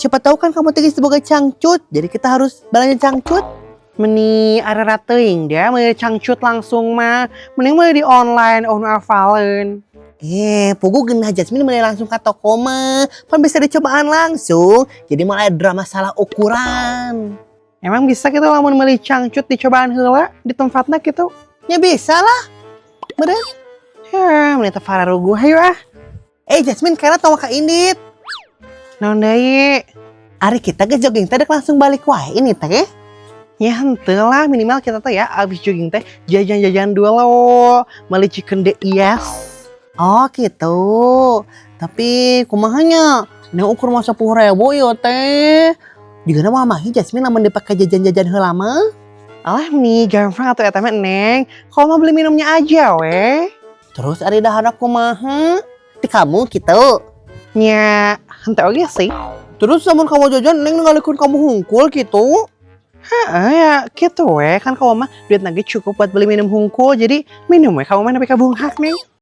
Siapa tahu kan kamu tinggi sebagai cangcut, jadi kita harus belanja cangcut. Meni ada rating dia mau cangcut langsung mah. Mending mau di online oh avalen. Pugu genah Jasmine mulai langsung ke toko mah. Kan bisa dicobaan langsung. Jadi malah drama salah ukuran. Emang bisa kita lamun meuli cangcut dicobaan heula di tempatna gitu? Ya bisa lah. Bener? Ya, meni teu fararuguh hayu ah. Jasmine karena tahu Kak Indit. Naon deui? Ari kita ke jogging teh langsung balik wae ini teh. Ya henteu lah minimal kita teh ya abis jogging teh jajan-jajan dulu meuli chicken de yes. Oh gitu. Tapi kumahanya neng ukur masa 10.000 yo teh. Juga nama mamahi Jasmine lamun dipakai jajan-jajan heula mah. Alah nih gampang atuh eta mah Neng. Kalau mau beli minumnya aja weh. Terus ari dahana kumaha? Ti kamu gitu. Nya henteu oge sih. Terus lamun kamu jajan neng ngalikeun kamu hungkul gitu. Ya gitu weh kan kalau mah duit lagi cukup buat beli minum hungkul jadi minum weh kamu mah nepi ka bunghak Neng.